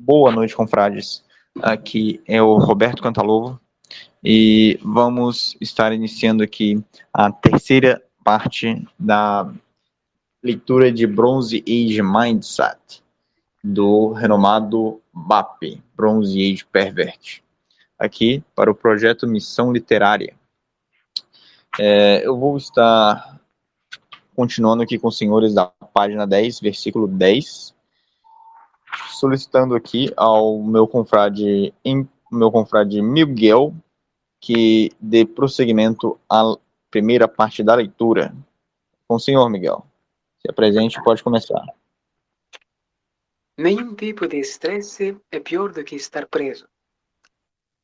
Boa noite, confrades. Aqui é o Roberto Cantalovo e vamos estar iniciando aqui a terceira parte da leitura de Bronze Age Mindset do renomado BAP, Bronze Age Pervert, aqui para o projeto Missão Literária. Eu vou estar continuando aqui com os senhores da página 10, versículo 10, solicitando aqui ao meu confrade Miguel que dê prosseguimento à primeira parte da leitura. Com o senhor, Miguel. Se apresente, pode começar. Nenhum tipo de estresse é pior do que estar preso.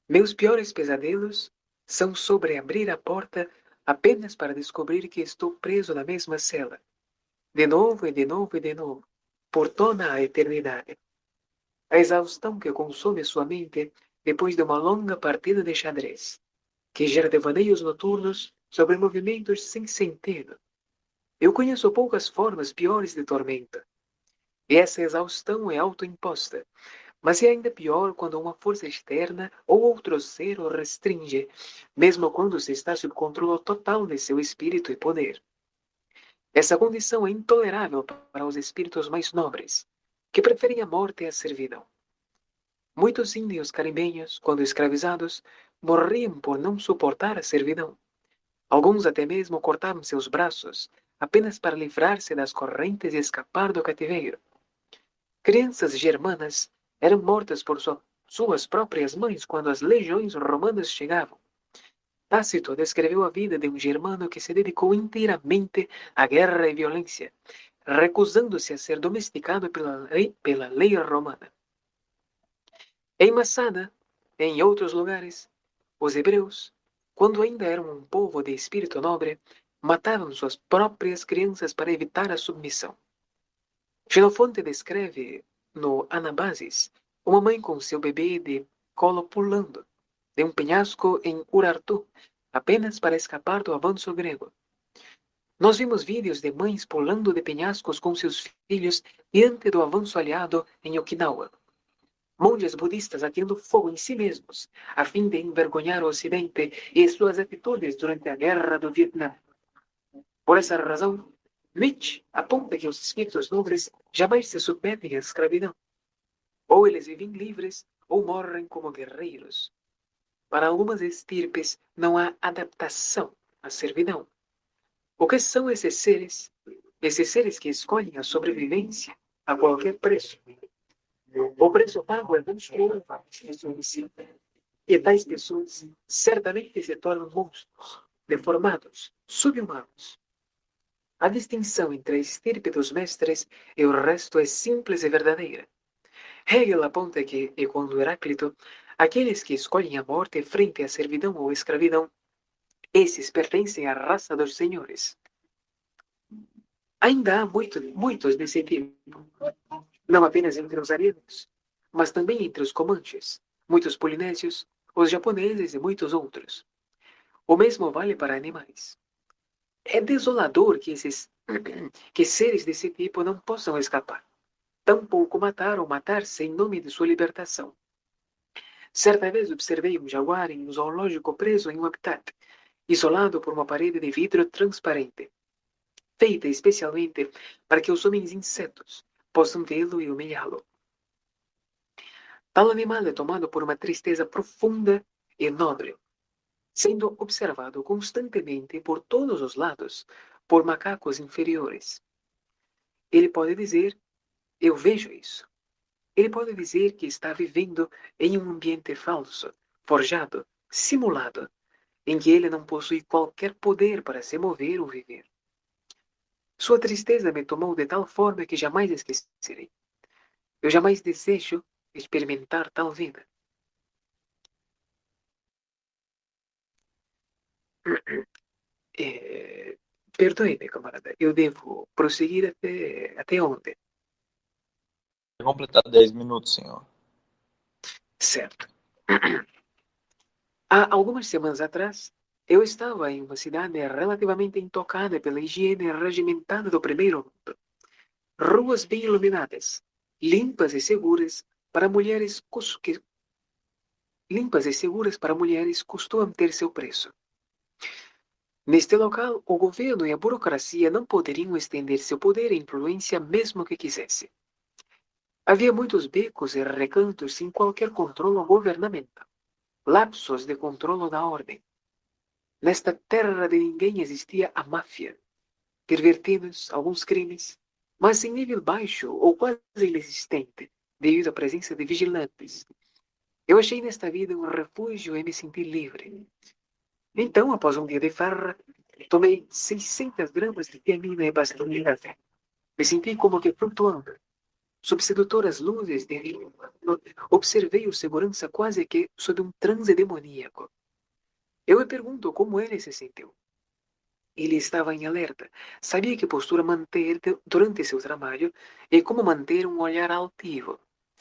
Meus piores pesadelos são sobre abrir a porta apenas para descobrir que estou preso na mesma cela. De novo e de novo e de novo, por toda a eternidade. A exaustão que consome sua mente depois de uma longa partida de xadrez, que gera devaneios noturnos sobre movimentos sem sentido. Eu conheço poucas formas piores de tormenta. E essa exaustão é autoimposta. Mas é ainda pior quando uma força externa ou outro ser o restringe, mesmo quando se está sob controle total de seu espírito e poder. Essa condição é intolerável para os espíritos mais nobres, que preferem a morte à servidão. Muitos índios caribenhos, quando escravizados, morriam por não suportar a servidão. Alguns até mesmo cortavam seus braços, apenas para livrar-se das correntes e escapar do cativeiro. Crianças germanas eram mortas por suas próprias mães quando as legiões romanas chegavam. Tácito descreveu a vida de um germano que se dedicou inteiramente à guerra e violência, recusando-se a ser domesticado pela lei romana. Em Massada, e em outros lugares, os hebreus, quando ainda eram um povo de espírito nobre, matavam suas próprias crianças para evitar a submissão. Xenofonte descreve, no Anabasis, uma mãe com seu bebê de colo pulando de um penhasco em Urartu, apenas para escapar do avanço grego. Nós vimos vídeos de mães pulando de penhascos com seus filhos diante do avanço aliado em Okinawa. Monges budistas ateando fogo em si mesmos, a fim de envergonhar o Ocidente e suas atitudes durante a Guerra do Vietnã. Por essa razão, Nietzsche aponta que os espíritos nobres jamais se submetem à escravidão. Ou eles vivem livres, ou morrem como guerreiros. Para algumas estirpes não há adaptação à servidão. O que são esses seres? Esses seres que escolhem a sobrevivência a qualquer preço. O preço pago é monstruoso. E tais pessoas certamente se tornam monstros, deformados, subhumanos. A distinção entre a estirpe dos mestres e o resto é simples e verdadeira. Hegel aponta que, e quando Heráclito, aqueles que escolhem a morte frente à servidão ou escravidão, esses pertencem à raça dos senhores. Ainda há muitos desse tipo, não apenas entre os arianos, mas também entre os comanches, muitos polinésios, os japoneses e muitos outros. O mesmo vale para animais. É desolador que seres desse tipo não possam escapar. Tampouco matar ou matar-se em nome de sua libertação. Certa vez observei um jaguar em um zoológico preso em um habitat, isolado por uma parede de vidro transparente, feita especialmente para que os homens insetos possam vê-lo e humilhá-lo. Tal animal é tomado por uma tristeza profunda e nobre, sendo observado constantemente por todos os lados por macacos inferiores. Ele pode dizer, eu vejo isso. Ele pode dizer que está vivendo em um ambiente falso, forjado, simulado, em que ele não possui qualquer poder para se mover ou viver. Sua tristeza me tomou de tal forma que jamais esquecerei. Eu jamais desejo experimentar tal vida. Perdoe-me, camarada. Eu devo prosseguir até onde? Vai completar 10 minutos, senhor. Certo. Há algumas semanas atrás, eu estava em uma cidade relativamente intocada pela higiene regimentada do primeiro mundo. Ruas bem iluminadas, limpas e seguras, para mulheres limpas e seguras para mulheres costumam ter seu preço. Neste local, o governo e a burocracia não poderiam estender seu poder e influência mesmo que quisesse. Havia muitos becos e recantos sem qualquer controle governamental, lapsos de controle da ordem. Nesta terra de ninguém existia a máfia, pervertidos alguns crimes, mas em nível baixo ou quase inexistente, devido à presença de vigilantes. Eu achei nesta vida um refúgio e me senti livre. Então, após um dia de farra, tomei 600 gramas de tiamina e bastante de café. Me senti como que flutuando. Sob sedutoras luzes de rio, observei o segurança quase que sob um transe demoníaco. Eu me pergunto como ele se sentiu. Ele estava em alerta, sabia que postura manter durante seu trabalho e como manter um olhar altivo,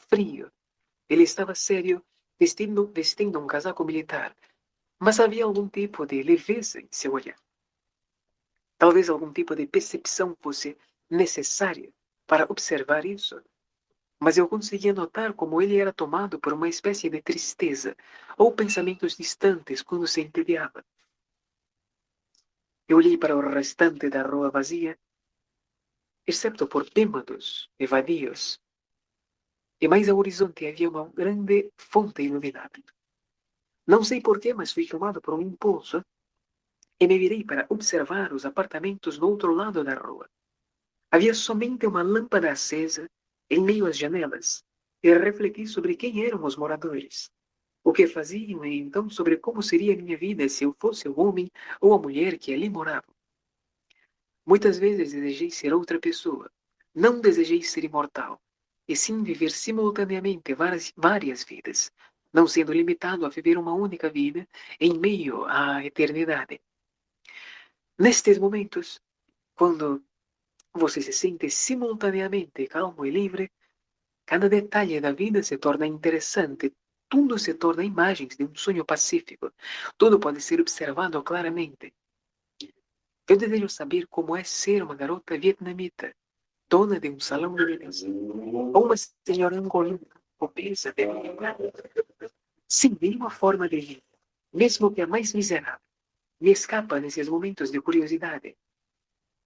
frio. Ele estava sério, vestindo um casaco militar, mas havia algum tipo de leveza em seu olhar. Talvez algum tipo de percepção fosse necessária para observar isso. Mas eu conseguia notar como ele era tomado por uma espécie de tristeza ou pensamentos distantes quando se entediava. Eu olhei para o restante da rua vazia, excepto por bêbados e vadios, e mais ao horizonte havia uma grande fonte iluminada. Não sei porquê, mas fui tomado por um impulso e me virei para observar os apartamentos do outro lado da rua. Havia somente uma lâmpada acesa em meio às janelas, e refleti sobre quem eram os moradores, o que faziam e então sobre como seria a minha vida se eu fosse o homem ou a mulher que ali moravam. Muitas vezes desejei ser outra pessoa. Não desejei ser imortal, e sim viver simultaneamente várias vidas, não sendo limitado a viver uma única vida em meio à eternidade. Nestes momentos, quando você se sente simultaneamente calmo e livre, cada detalhe da vida se torna interessante, tudo se torna imagens de um sonho pacífico, tudo pode ser observado claramente. Eu desejo saber como é ser uma garota vietnamita, dona de um salão de beleza, ou uma senhora angolana, obesa de sem nenhuma forma de vida, mesmo que a mais miserável, me escapa nesses momentos de curiosidade.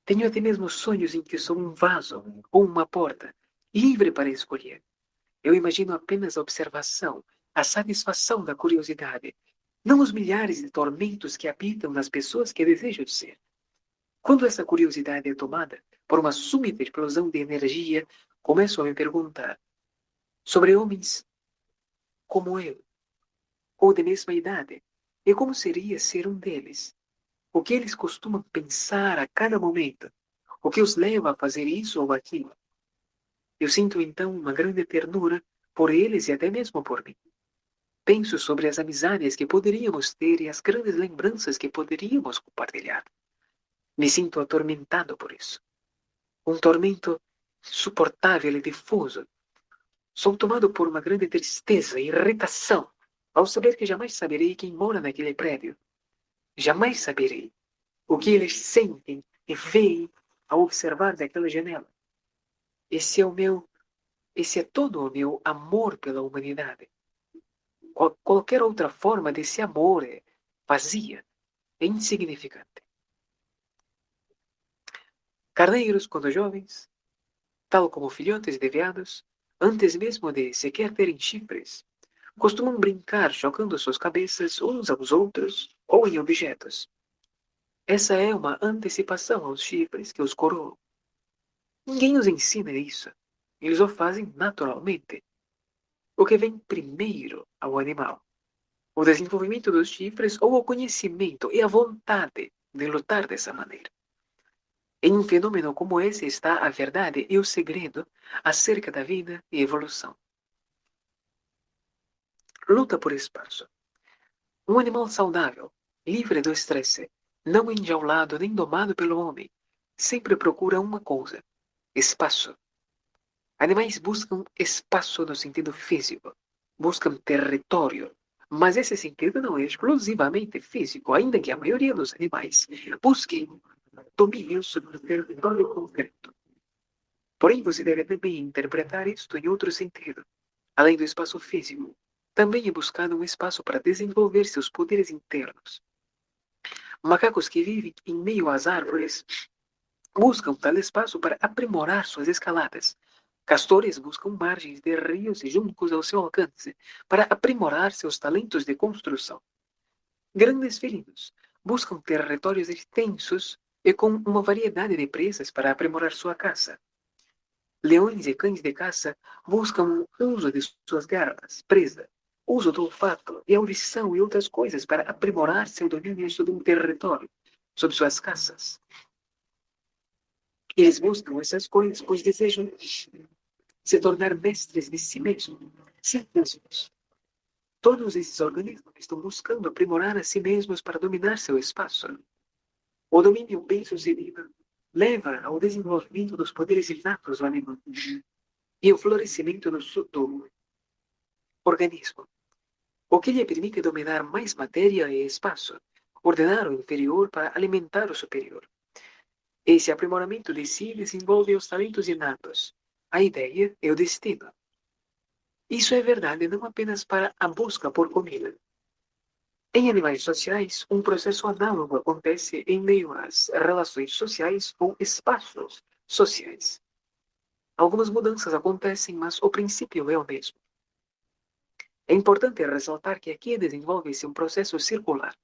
Tenho até mesmo sonhos em que sou um vaso ou uma porta, livre para escolher. Eu imagino apenas a observação, a satisfação da curiosidade, não os milhares de tormentos que habitam nas pessoas que desejo ser. Quando essa curiosidade é tomada por uma súbita explosão de energia, começo a me perguntar sobre homens como eu, ou de mesma idade, e como seria ser um deles. O que eles costumam pensar a cada momento, o que os leva a fazer isso ou aquilo. Eu sinto então uma grande ternura por eles e até mesmo por mim. Penso sobre as amizades que poderíamos ter e as grandes lembranças que poderíamos compartilhar. Me sinto atormentado por isso. Um tormento insuportável e difuso. Sou tomado por uma grande tristeza e irritação ao saber que jamais saberei quem mora naquele prédio. Jamais saberei o que eles sentem e veem ao observar daquela janela. Esse é todo o meu amor pela humanidade. Qualquer outra forma desse amor é vazia, é insignificante. Carneiros, quando jovens, tal como filhotes de veados, antes mesmo de sequer terem chifres, costumam brincar chocando suas cabeças uns aos outros ou em objetos. Essa é uma antecipação aos chifres que os coroam. Ninguém os ensina isso. Eles o fazem naturalmente. O que vem primeiro ao animal? O desenvolvimento dos chifres ou o conhecimento e a vontade de lutar dessa maneira? Em um fenômeno como esse está a verdade e o segredo acerca da vida e evolução. Luta por espaço. Um animal saudável, livre do estresse, não enjaulado nem domado pelo homem, sempre procura uma coisa: espaço. Animais buscam espaço no sentido físico, buscam território, mas esse sentido não é exclusivamente físico, ainda que a maioria dos animais busquem domínio sobre o território concreto. Porém, você deve também interpretar isto em outro sentido. Além do espaço físico, também é buscado um espaço para desenvolver seus poderes internos. Macacos que vivem em meio às árvores buscam tal espaço para aprimorar suas escaladas. Castores buscam margens de rios e juncos ao seu alcance para aprimorar seus talentos de construção. Grandes felinos buscam territórios extensos e com uma variedade de presas para aprimorar sua caça. Leões e cães de caça buscam o uso de suas garras, presa, uso do olfato e audição e outras coisas para aprimorar seu domínio sobre um território, sobre suas caças. Eles buscam essas coisas pois desejam se tornar mestres de si mesmos, mesmos. Todos esses organismos estão buscando aprimorar a si mesmos para dominar seu espaço. O domínio bem-sucedido leva ao desenvolvimento dos poderes inatos do animal e ao florescimento do organismo, o que lhe permite dominar mais matéria e espaço, ordenar o inferior para alimentar o superior. Esse aprimoramento de si desenvolve os talentos inatos, a ideia e o destino. Isso é verdade não apenas para a busca por comida. Em animais sociais, um processo análogo acontece em meio às relações sociais ou espaços sociais. Algumas mudanças acontecem, mas o princípio é o mesmo. É importante ressaltar que aqui desenvolve-se um processo circular.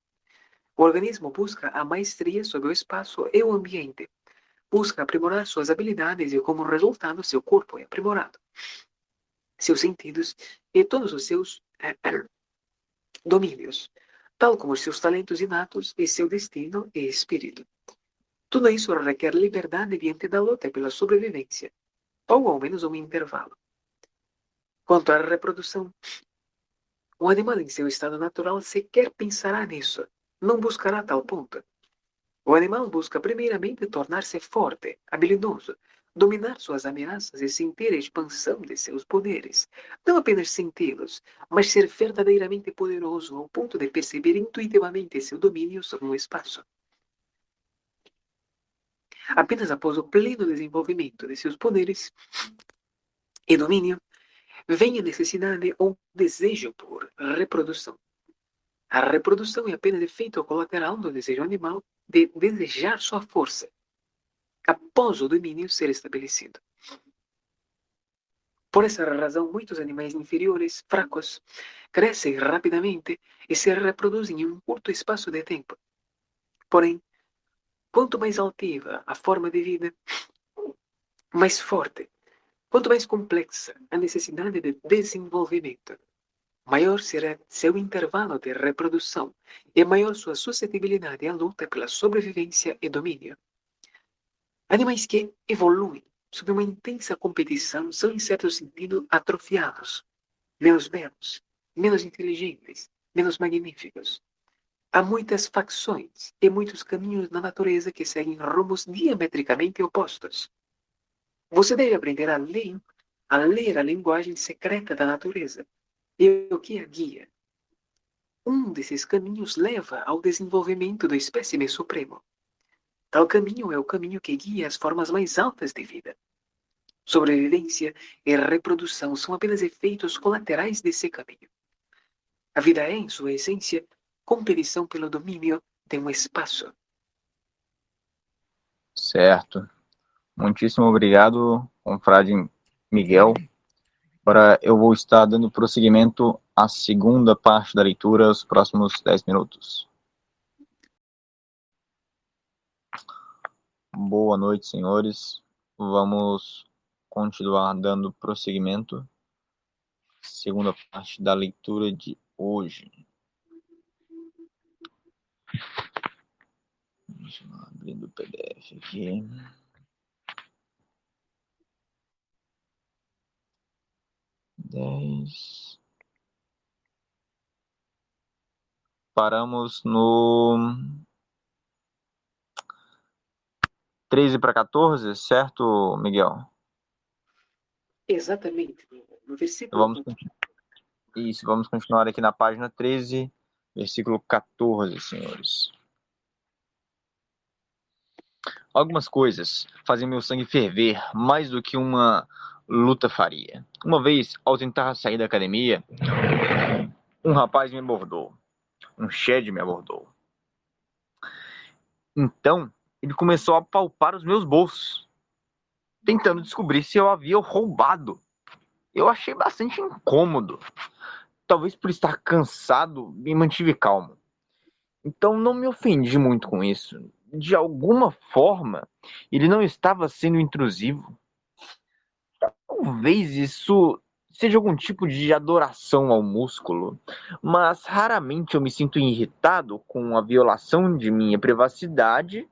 O organismo busca a maestria sobre o espaço e o ambiente, busca aprimorar suas habilidades e, como resultado, seu corpo é aprimorado. Seus sentidos e todos os seus domínios, tal como seus talentos inatos e seu destino e espírito. Tudo isso requer liberdade diante da luta pela sobrevivência, ou ao menos um intervalo. Quanto à reprodução, o animal em seu estado natural sequer pensará nisso, não buscará tal ponto. O animal busca primeiramente tornar-se forte, habilidoso, dominar suas ameaças e sentir a expansão de seus poderes. Não apenas senti-los, mas ser verdadeiramente poderoso ao ponto de perceber intuitivamente seu domínio sobre um espaço. Apenas após o pleno desenvolvimento de seus poderes e domínio, vem a necessidade ou desejo por reprodução. A reprodução é apenas efeito colateral do desejo animal de desejar sua força, após o domínio ser estabelecido. Por essa razão, muitos animais inferiores, fracos, crescem rapidamente e se reproduzem em um curto espaço de tempo. Porém, quanto mais altiva a forma de vida, mais forte, quanto mais complexa a necessidade de desenvolvimento, maior será seu intervalo de reprodução e maior sua suscetibilidade à luta pela sobrevivência e domínio. Animais que evoluem sob uma intensa competição são, em certo sentido, atrofiados, menos belos, menos inteligentes, menos magníficos. Há muitas facções e muitos caminhos na natureza que seguem rumos diametricamente opostos. Você deve aprender a ler a linguagem secreta da natureza e o que a guia. Um desses caminhos leva ao desenvolvimento do espécime supremo. Tal caminho é o caminho que guia as formas mais altas de vida. Sobrevivência e reprodução são apenas efeitos colaterais desse caminho. A vida é, em sua essência, competição pelo domínio de um espaço. Certo. Muitíssimo obrigado, confrade Miguel. Agora eu vou estar dando prosseguimento à segunda parte da leitura, os próximos 10 minutos. Boa noite, senhores. Vamos continuar dando prosseguimento. Segunda parte da leitura de hoje. Deixa eu abrir o PDF aqui. Paramos no 13 para 14, certo, Miguel? Exatamente. No versículo. Vamos continuar aqui na página 13, versículo 14, senhores. Algumas coisas fazem meu sangue ferver mais do que uma luta faria. Uma vez, ao tentar sair da academia, um rapaz me abordou. Um Shed me abordou. Então, ele começou a palpar os meus bolsos, tentando descobrir se eu havia roubado. Eu achei bastante incômodo. Talvez por estar cansado, me mantive calmo. Então não me ofendi muito com isso. De alguma forma, ele não estava sendo intrusivo. Talvez isso seja algum tipo de adoração ao músculo, mas raramente eu me sinto irritado com a violação de minha privacidade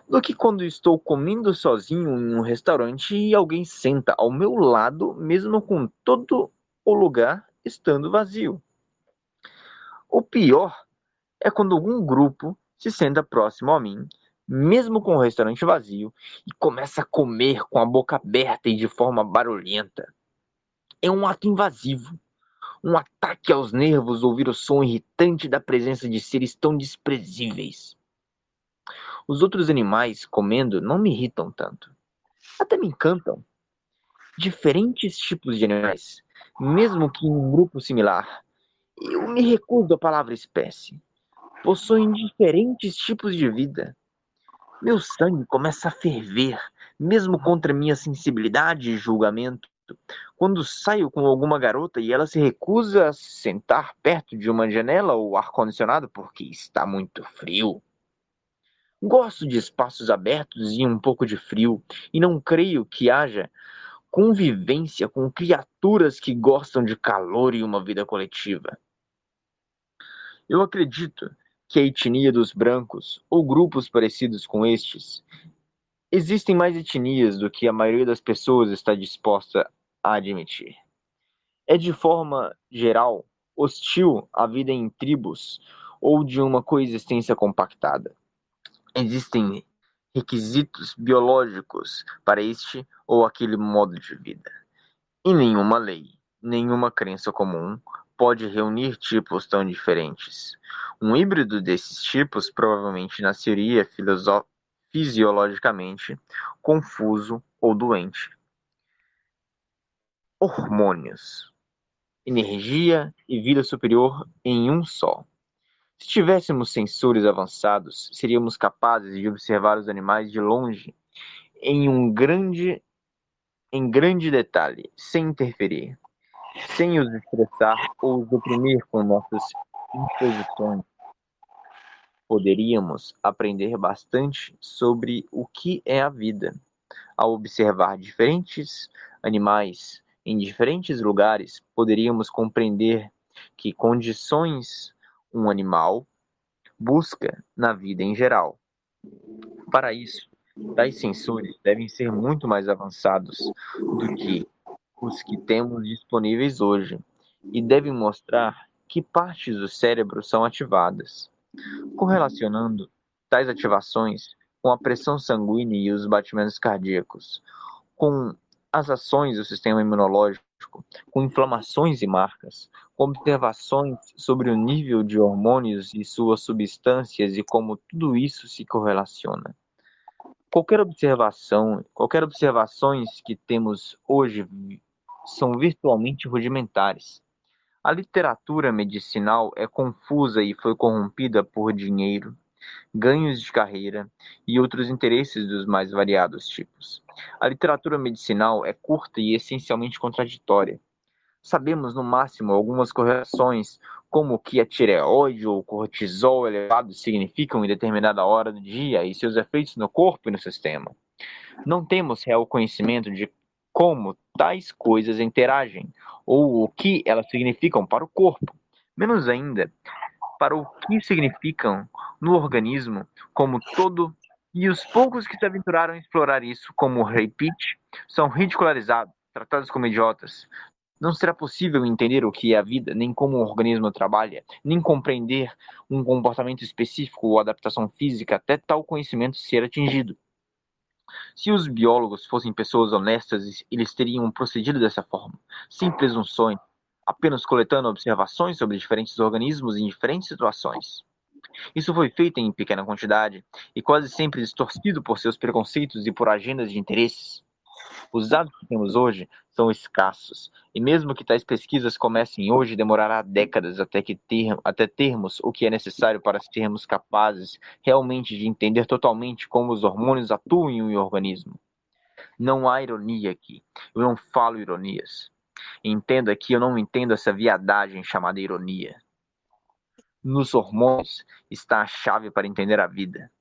do que quando estou comendo sozinho em um restaurante e alguém senta ao meu lado, mesmo com todo o lugar estando vazio. O pior é quando algum grupo se senta próximo a mim, mesmo com o restaurante vazio, e começa a comer com a boca aberta e de forma barulhenta. É um ato invasivo, um ataque aos nervos ouvir o som irritante da presença de seres tão desprezíveis. Os outros animais comendo não me irritam tanto. Até me encantam. Diferentes tipos de animais, mesmo que em um grupo similar. Eu me recuso à palavra espécie. Possuem diferentes tipos de vida. Meu sangue começa a ferver, mesmo contra minha sensibilidade e julgamento. Quando saio com alguma garota e ela se recusa a sentar perto de uma janela ou ar-condicionado porque está muito frio. Gosto de espaços abertos e um pouco de frio, e não creio que haja convivência com criaturas que gostam de calor e uma vida coletiva. Eu acredito que a etnia dos brancos, ou grupos parecidos com estes, existem mais etnias do que a maioria das pessoas está disposta a admitir. É de forma geral hostil à vida em tribos ou de uma coexistência compactada. Existem requisitos biológicos para este ou aquele modo de vida. E nenhuma lei, nenhuma crença comum pode reunir tipos tão diferentes. Um híbrido desses tipos provavelmente nasceria fisiologicamente confuso ou doente. Hormônios, energia e vida superior em um só. Se tivéssemos sensores avançados, seríamos capazes de observar os animais de longe em grande detalhe, sem interferir, sem os estressar ou os oprimir com nossas imposições. Poderíamos aprender bastante sobre o que é a vida. Ao observar diferentes animais em diferentes lugares, poderíamos compreender que condições um animal busca na vida em geral. Para isso, tais sensores devem ser muito mais avançados do que os que temos disponíveis hoje e devem mostrar que partes do cérebro são ativadas, correlacionando tais ativações com a pressão sanguínea e os batimentos cardíacos, com as ações do sistema imunológico, com inflamações e marcas, com observações sobre o nível de hormônios e suas substâncias e como tudo isso se correlaciona. Qualquer observações que temos hoje são virtualmente rudimentares. A literatura medicinal é confusa e foi corrompida por dinheiro, ganhos de carreira e outros interesses dos mais variados tipos. A literatura medicinal é curta e essencialmente contraditória. Sabemos no máximo algumas correlações, como que a tireoide ou cortisol elevado significam em determinada hora do dia e seus efeitos no corpo e no sistema. Não temos real conhecimento de como tais coisas interagem ou o que elas significam para o corpo, menos ainda para o que significam no organismo como todo, e os poucos que se aventuraram a explorar isso, como Ray Pitt, são ridicularizados, tratados como idiotas. Não será possível entender o que é a vida, nem como um organismo trabalha, nem compreender um comportamento específico ou adaptação física até tal conhecimento ser atingido. Se os biólogos fossem pessoas honestas, eles teriam procedido dessa forma, sem presunções, apenas coletando observações sobre diferentes organismos em diferentes situações. Isso foi feito em pequena quantidade e quase sempre distorcido por seus preconceitos e por agendas de interesses. Os dados que temos hoje são escassos, e mesmo que tais pesquisas comecem hoje, demorará décadas até termos o que é necessário para sermos capazes realmente de entender totalmente como os hormônios atuam em um organismo. Não há ironia aqui. Eu não falo ironias. Entenda que eu não entendo essa viadagem chamada ironia. Nos hormônios está a chave para entender a vida.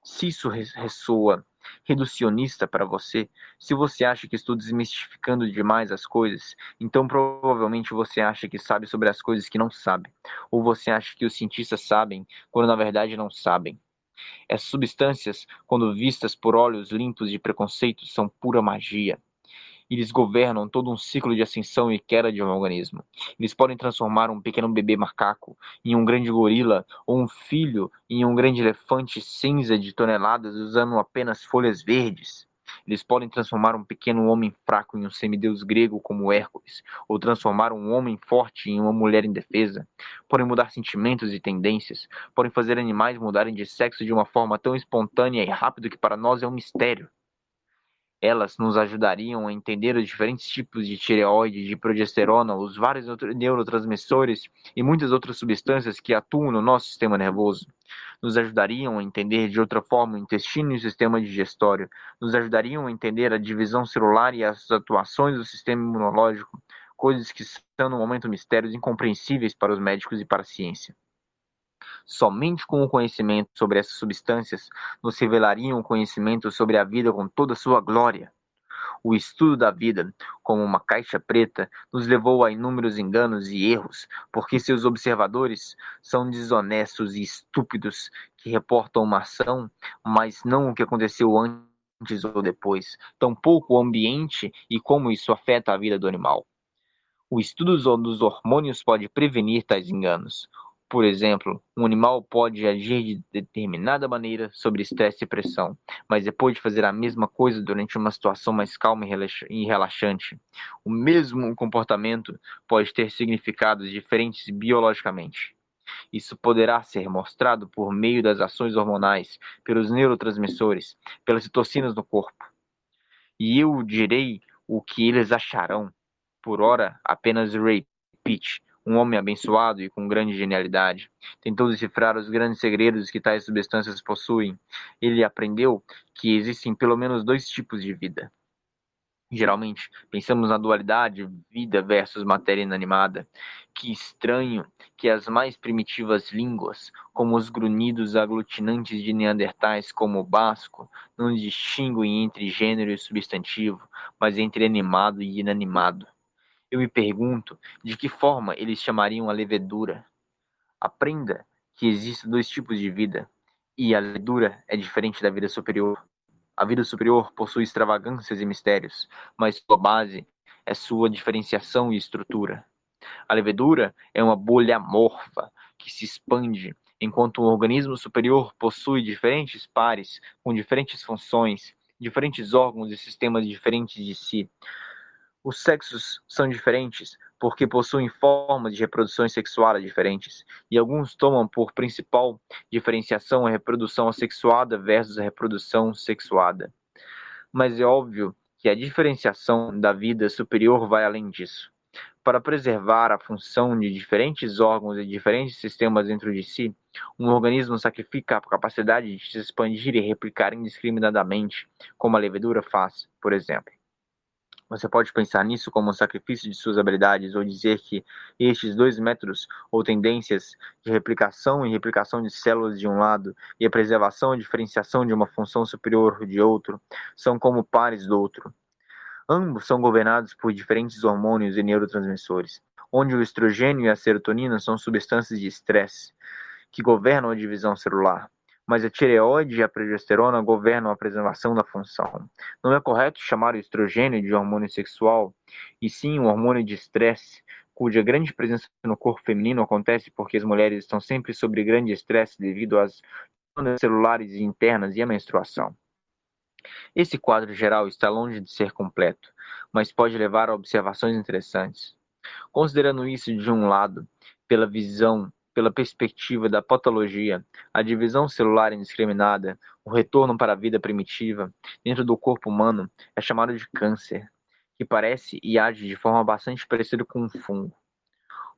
Se isso ressoa reducionista para você, se você acha que estou desmistificando demais as coisas, então provavelmente você acha que sabe sobre as coisas que não sabe, ou você acha que os cientistas sabem, quando na verdade não sabem. Essas substâncias, quando vistas por olhos limpos de preconceito, são pura magia. Eles governam todo um ciclo de ascensão e queda de um organismo. Eles podem transformar um pequeno bebê macaco em um grande gorila, ou um filho em um grande elefante cinza de toneladas usando apenas folhas verdes. Eles podem transformar um pequeno homem fraco em um semideus grego como Hércules, ou transformar um homem forte em uma mulher indefesa. Podem mudar sentimentos e tendências. Podem fazer animais mudarem de sexo de uma forma tão espontânea e rápida que para nós é um mistério. Elas nos ajudariam a entender os diferentes tipos de tireoide, de progesterona, os vários neurotransmissores e muitas outras substâncias que atuam no nosso sistema nervoso. Nos ajudariam a entender de outra forma o intestino e o sistema digestório. Nos ajudariam a entender a divisão celular e as atuações do sistema imunológico, coisas que são no momento mistérios incompreensíveis para os médicos e para a ciência. Somente com o conhecimento sobre essas substâncias nos revelariam o conhecimento sobre a vida com toda a sua glória. O estudo da vida, como uma caixa preta, nos levou a inúmeros enganos e erros, porque seus observadores são desonestos e estúpidos que reportam uma ação, mas não o que aconteceu antes ou depois, tampouco o ambiente e como isso afeta a vida do animal. O estudo dos hormônios pode prevenir tais enganos. Por exemplo, um animal pode agir de determinada maneira sobre estresse e pressão, mas depois de fazer a mesma coisa durante uma situação mais calma e relaxante. O mesmo comportamento pode ter significados diferentes biologicamente. Isso poderá ser mostrado por meio das ações hormonais, pelos neurotransmissores, pelas citocinas no corpo. E eu direi o que eles acharão. Por ora, apenas Ray Pitt, um homem abençoado e com grande genialidade, tentou decifrar os grandes segredos que tais substâncias possuem. Ele aprendeu que existem pelo menos dois tipos de vida. Geralmente, pensamos na dualidade vida versus matéria inanimada. Que estranho que as mais primitivas línguas, como os grunhidos aglutinantes de neandertais como o basco, não distinguem entre gênero e substantivo, mas entre animado e inanimado. Eu me pergunto de que forma eles chamariam a levedura. Aprenda que existem dois tipos de vida, e a levedura é diferente da vida superior. A vida superior possui extravagâncias e mistérios, mas sua base é sua diferenciação e estrutura. A levedura é uma bolha amorfa que se expande, enquanto o organismo superior possui diferentes pares com diferentes funções, diferentes órgãos e sistemas diferentes de si. Os sexos são diferentes porque possuem formas de reprodução sexual diferentes, e alguns tomam por principal diferenciação a reprodução assexuada versus a reprodução sexuada. Mas é óbvio que a diferenciação da vida superior vai além disso. Para preservar a função de diferentes órgãos e diferentes sistemas dentro de si, um organismo sacrifica a capacidade de se expandir e replicar indiscriminadamente, como a levedura faz, por exemplo. Você pode pensar nisso como um sacrifício de suas habilidades, ou dizer que estes dois métodos, ou tendências de replicação e replicação de células de um lado, e a preservação e diferenciação de uma função superior de outro, são como pares do outro. Ambos são governados por diferentes hormônios e neurotransmissores, onde o estrogênio e a serotonina são substâncias de estresse, que governam a divisão celular, mas a tireoide e a progesterona governam a preservação da função. Não é correto chamar o estrogênio de hormônio sexual, e sim um hormônio de estresse, cuja grande presença no corpo feminino acontece porque as mulheres estão sempre sob grande estresse devido às ondas celulares internas e à menstruação. Esse quadro geral está longe de ser completo, mas pode levar a observações interessantes. Considerando isso de um lado, pela visão pela perspectiva da patologia, a divisão celular indiscriminada, o retorno para a vida primitiva dentro do corpo humano é chamado de câncer, que parece e age de forma bastante parecida com um fungo.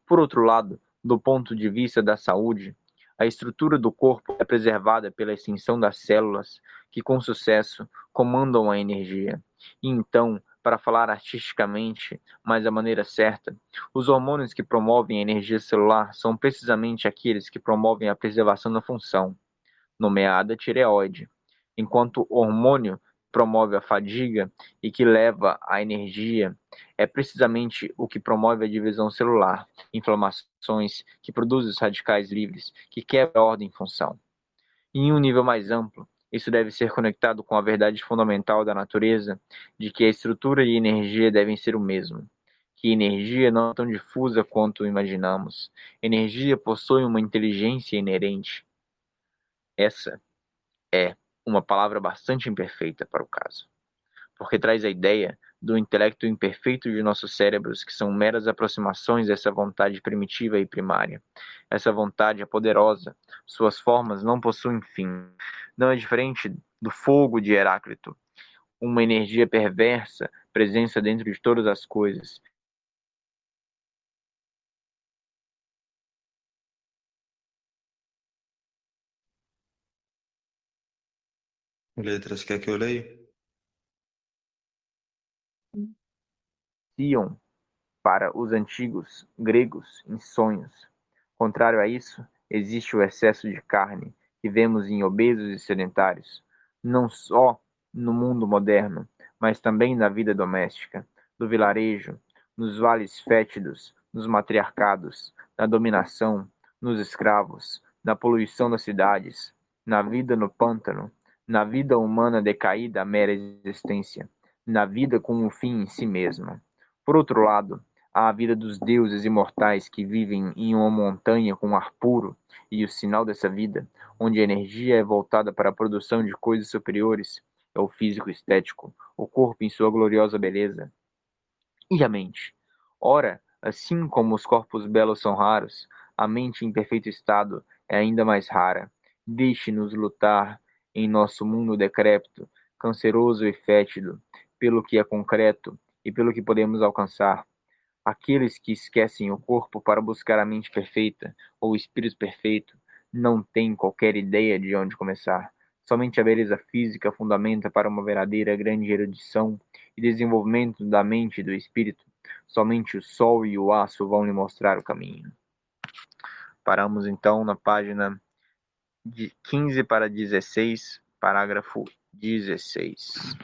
Por outro lado, do ponto de vista da saúde, a estrutura do corpo é preservada pela extensão das células que, com sucesso, comandam a energia. E então, para falar artisticamente, mas da maneira certa, os hormônios que promovem a energia celular são precisamente aqueles que promovem a preservação da função, nomeada tireoide, enquanto o hormônio promove a fadiga e que leva à energia é precisamente o que promove a divisão celular, inflamações que produzem os radicais livres, que quebra a ordem e função. E em um nível mais amplo, isso deve ser conectado com a verdade fundamental da natureza de que a estrutura e a energia devem ser o mesmo, que energia não é tão difusa quanto imaginamos. Energia possui uma inteligência inerente. Essa é uma palavra bastante imperfeita para o caso, porque traz a ideia do intelecto imperfeito de nossos cérebros, que são meras aproximações dessa vontade primitiva e primária. Essa vontade é poderosa, suas formas não possuem fim. Não é diferente do fogo de Heráclito, uma energia perversa, presença dentro de todas as coisas. Letras, quer que eu leia? Iam para os antigos gregos em sonhos. Contrário a isso, existe o excesso de carne que vemos em obesos e sedentários, não só no mundo moderno, mas também na vida doméstica, do vilarejo, nos vales fétidos, nos matriarcados, na dominação, nos escravos, na poluição das cidades, na vida no pântano, na vida humana decaída à mera existência, na vida com um fim em si mesma. Por outro lado, há a vida dos deuses imortais que vivem em uma montanha com ar puro, e o sinal dessa vida, onde a energia é voltada para a produção de coisas superiores, é o físico estético, o corpo em sua gloriosa beleza. E a mente? Ora, assim como os corpos belos são raros, a mente em perfeito estado é ainda mais rara. Deixe-nos lutar em nosso mundo decrépito, canceroso e fétido, pelo que é concreto e pelo que podemos alcançar. Aqueles que esquecem o corpo para buscar a mente perfeita ou o espírito perfeito não têm qualquer ideia de onde começar. Somente a beleza física fundamenta para uma verdadeira grande erudição e desenvolvimento da mente e do espírito. Somente o sol e o aço vão lhe mostrar o caminho. Paramos então na página de 15 para 16, parágrafo 16.